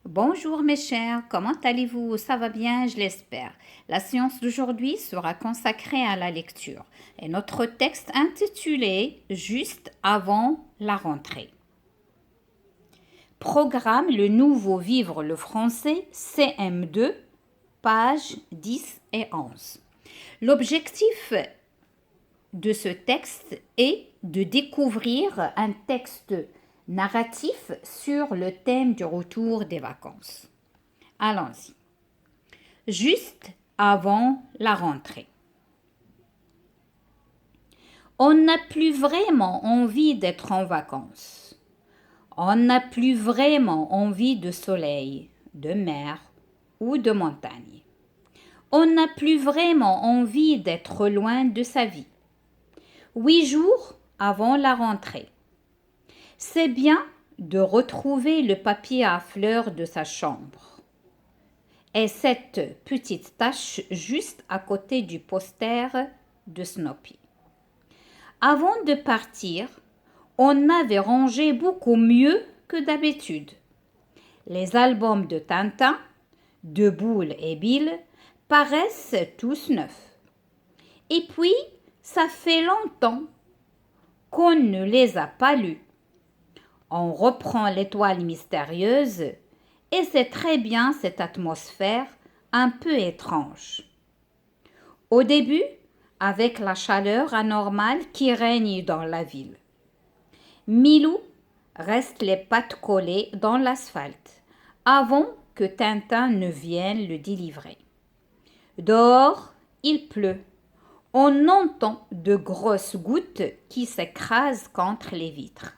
Bonjour mes chers, comment allez-vous? Ça va bien, je l'espère. La séance d'aujourd'hui sera consacrée à la lecture et notre texte intitulé Juste avant la rentrée. Programme le nouveau Vivre le français CM2, pages 10 et 11. L'objectif de ce texte est de découvrir un texte narratif sur le thème du retour des vacances. Allons-y. Juste avant la rentrée. On n'a plus vraiment envie d'être en vacances. On n'a plus vraiment envie de soleil, de mer ou de montagne. On n'a plus vraiment envie d'être loin de sa vie. 8 jours avant la rentrée. C'est bien de retrouver le papier à fleurs de sa chambre. Et cette petite tache juste à côté du poster de Snoopy. Avant de partir, on avait rangé beaucoup mieux que d'habitude. Les albums de Tintin, de Boule et Bill paraissent tous neufs. Et puis, ça fait longtemps qu'on ne les a pas lus. On reprend l'étoile mystérieuse et c'est très bien cette atmosphère un peu étrange. Au début, avec la chaleur anormale qui règne dans la ville. Milou reste les pattes collées dans l'asphalte avant que Tintin ne vienne le délivrer. Dehors, il pleut. On entend de grosses gouttes qui s'écrasent contre les vitres.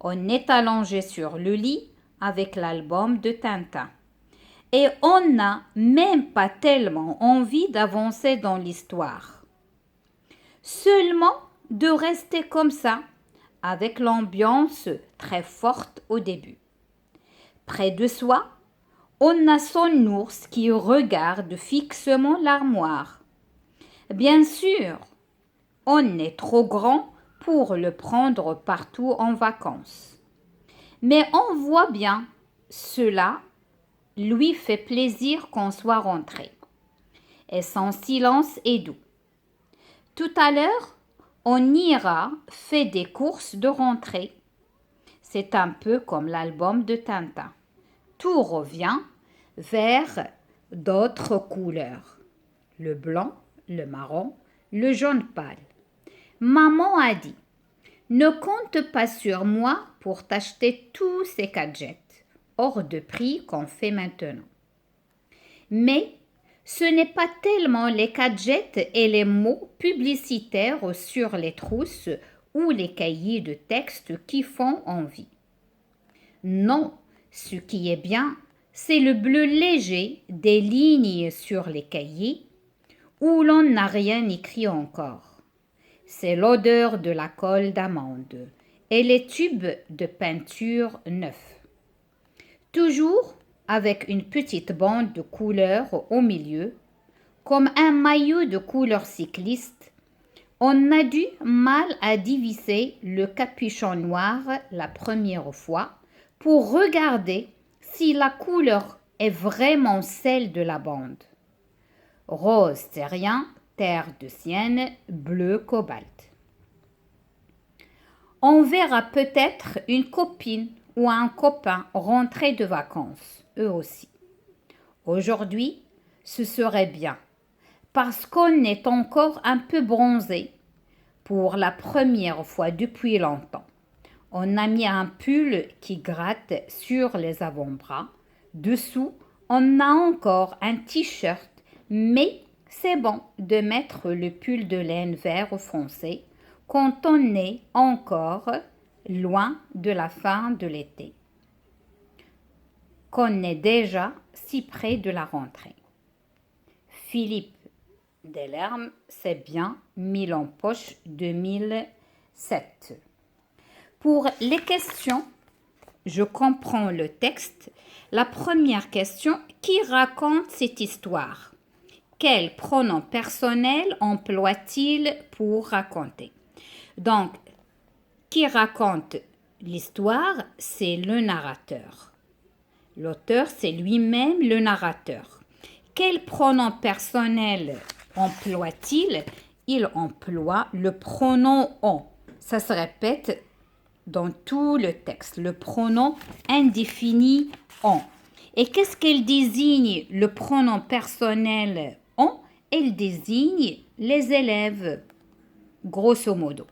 On est allongé sur le lit avec l'album de Tintin. Et on n'a même pas tellement envie d'avancer dans l'histoire. Seulement de rester comme ça, avec l'ambiance très forte au début. Près de soi, on a son ours qui regarde fixement l'armoire. Bien sûr, on est trop grand pour le prendre partout en vacances. Mais on voit bien, cela lui fait plaisir qu'on soit rentré. Et son silence est doux. Tout à l'heure, on ira faire des courses de rentrée. C'est un peu comme l'album de Tintin. Tout revient vers d'autres couleurs. Le blanc, le marron, le jaune pâle. Maman a dit, ne compte pas sur moi pour t'acheter tous ces gadgets, hors de prix qu'on fait maintenant. Mais ce n'est pas tellement les gadgets et les mots publicitaires sur les trousses ou les cahiers de texte qui font envie. Non, ce qui est bien, c'est le bleu léger des lignes sur les cahiers où l'on n'a rien écrit encore. C'est l'odeur de la colle d'amande et les tubes de peinture neufs. Toujours avec une petite bande de couleur au milieu, comme un maillot de couleur cycliste, on a du mal à diviser le capuchon noir la première fois pour regarder si la couleur est vraiment celle de la bande. Rose terrien, terre de sienne, bleu cobalt. On verra peut-être une copine ou un copain rentrer de vacances, eux aussi. Aujourd'hui, ce serait bien, parce qu'on est encore un peu bronzé pour la première fois depuis longtemps. On a mis un pull qui gratte sur les avant-bras. Dessous, on a encore un t-shirt, mais c'est bon de mettre le pull de laine vert foncé quand on est encore loin de la fin de l'été, qu'on est déjà si près de la rentrée. Philippe Delerme, c'est bien, Mille en poche 2007. Pour les questions, je comprends le texte. La première question, qui raconte cette histoire? Quel pronom personnel emploie-t-il pour raconter? Donc, qui raconte l'histoire, c'est le narrateur. L'auteur, c'est lui-même le narrateur. Quel pronom personnel emploie-t-il? Il emploie le pronom on. Ça se répète dans tout le texte. Le pronom indéfini on. Et qu'est-ce qu'elle désigne le pronom personnel on? Elle désigne les élèves, grosso modo.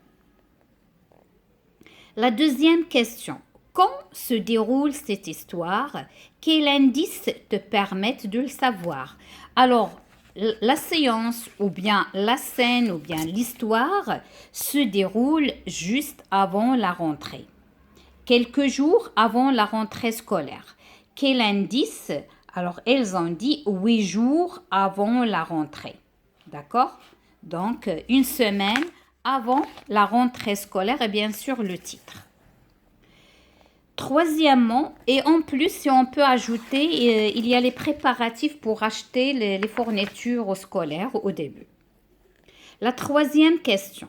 La deuxième question. Quand se déroule cette histoire? Quels indices te permettent de le savoir? Alors, la séance ou bien la scène ou bien l'histoire se déroule juste avant la rentrée. Quelques jours avant la rentrée scolaire. Quel indice? Alors, elles ont dit 8 jours avant la rentrée. D'accord? Donc, une semaine avant la rentrée scolaire et bien sûr le titre. Troisièmement, et en plus, si on peut ajouter, il y a les préparatifs pour acheter les fournitures scolaires au début. La troisième question.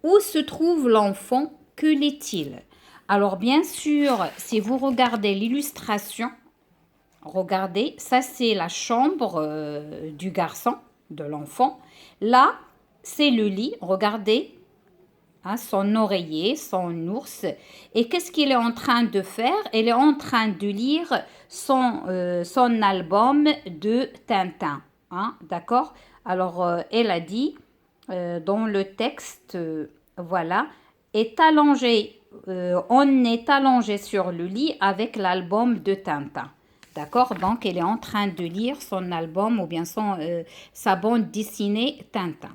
Où se trouve l'enfant? Que l'est-il? Alors, bien sûr, si vous regardez l'illustration, regardez, ça c'est la chambre du garçon, de l'enfant. Là, c'est le lit, regardez, hein, son oreiller, son ours. Et qu'est-ce qu'il est en train de faire? Il est en train de lire son album de Tintin. Hein, d'accord? Alors, elle a dit dans le texte, voilà, est allongé, on est allongé sur le lit avec l'album de Tintin. D'accord? Donc, elle est en train de lire son album ou bien sa bande dessinée Tintin.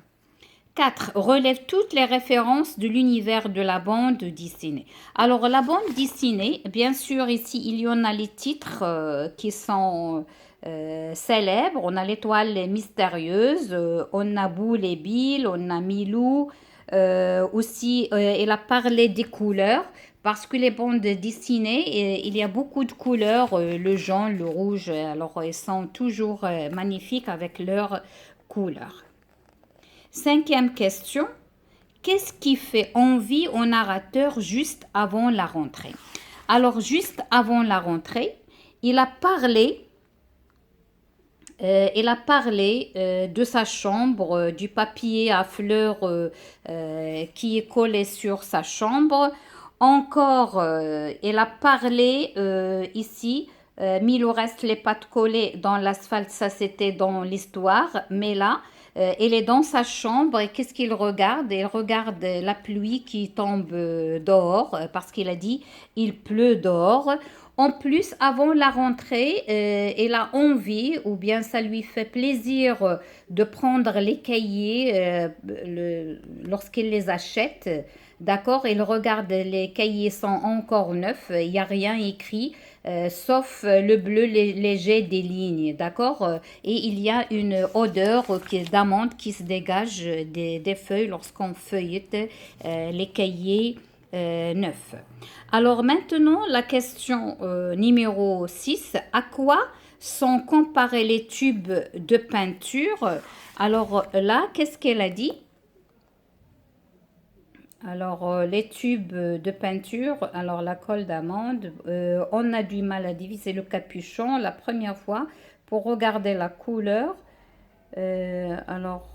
4. Relève toutes les références de l'univers de la bande dessinée. Alors, la bande dessinée, bien sûr, ici, il y en a les titres qui sont célèbres. On a l'étoile mystérieuse, on a Boule et Bill, on a Milou. Aussi, elle a parlé des couleurs. Parce que les bandes dessinées, il y a beaucoup de couleurs, le jaune, le rouge, alors elles sont toujours magnifiques avec leurs couleurs. Cinquième question, qu'est-ce qui fait envie au narrateur juste avant la rentrée? Alors, juste avant la rentrée, il a parlé de sa chambre, du papier à fleurs qui est collé sur sa chambre. Encore, il a parlé ici, Milo reste les pattes collées dans l'asphalte, ça c'était dans l'histoire, mais là, il est dans sa chambre et qu'est-ce qu'il regarde? Il regarde la pluie qui tombe dehors parce qu'il a dit il pleut dehors. En plus, avant la rentrée, il a envie ou bien ça lui fait plaisir de prendre les cahiers lorsqu'il les achète. D'accord, il regarde, les cahiers sont encore neufs, il n'y a rien écrit, sauf le bleu léger des lignes. D'accord, et il y a une odeur d'amande qui se dégage des feuilles lorsqu'on feuillette les cahiers neufs. Alors maintenant, la question numéro 6. À quoi sont comparés les tubes de peinture? Alors là, qu'est-ce qu'elle a dit? Alors, les tubes de peinture, alors la colle d'amande, on a du mal à diviser le capuchon la première fois pour regarder la couleur. Alors,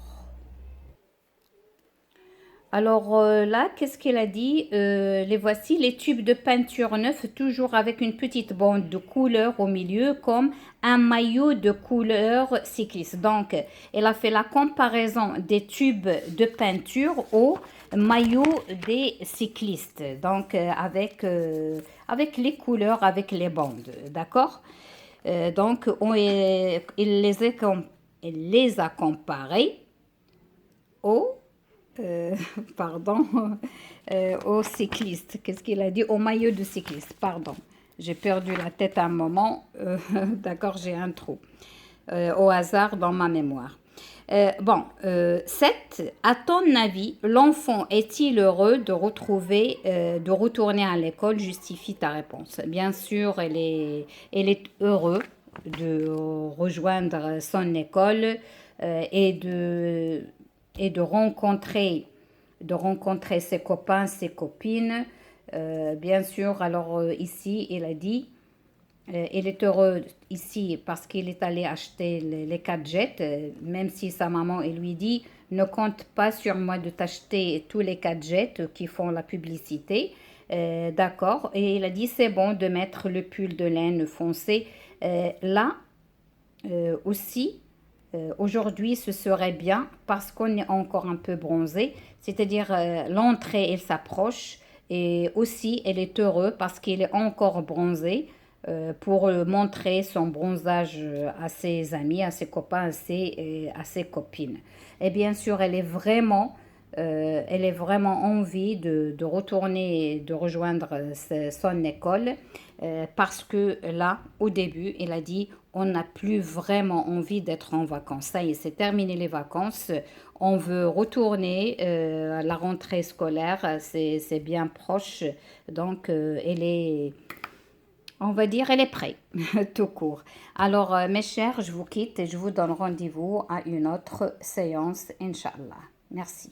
là, qu'est-ce qu'elle a dit? Les voici, les tubes de peinture neufs, toujours avec une petite bande de couleur au milieu, comme un maillot de couleur cycliste. Donc, elle a fait la comparaison des tubes de peinture au maillot des cyclistes. Donc, avec les couleurs, avec les bandes. D'accord? Donc, il les a comparés au pardon, au cycliste. Qu'est-ce qu'il a dit? Au maillot de cycliste, pardon. J'ai perdu la tête un moment. D'accord, j'ai un trou. Au hasard dans ma mémoire. 7. À ton avis, l'enfant est-il heureux de retourner à l'école? Justifie ta réponse. Bien sûr, elle est heureux de rejoindre son école et de rencontrer ses copains, ses copines. Bien sûr, alors ici, il a dit Il est heureux ici parce qu'il est allé acheter les gadgets, même si sa maman elle lui dit ne compte pas sur moi de t'acheter tous les gadgets qui font la publicité. D'accord. Et il a dit c'est bon de mettre le pull de laine foncé. Là aussi, aujourd'hui, ce serait bien parce qu'on est encore un peu bronzé, c'est-à-dire l'entrée, elle s'approche et aussi elle est heureuse parce qu'il est encore bronzé pour montrer son bronzage à ses amis, à ses copains, à ses copines. Et bien sûr, elle est vraiment envie de retourner, de rejoindre son école parce que là, au début, elle a dit on n'a plus vraiment envie d'être en vacances. Ça y est, c'est terminé les vacances. On veut retourner à la rentrée scolaire. C'est bien proche. Donc, on va dire, elle est prête, tout court. Alors, mes chers, je vous quitte et je vous donne rendez-vous à une autre séance, Inch'Allah. Merci.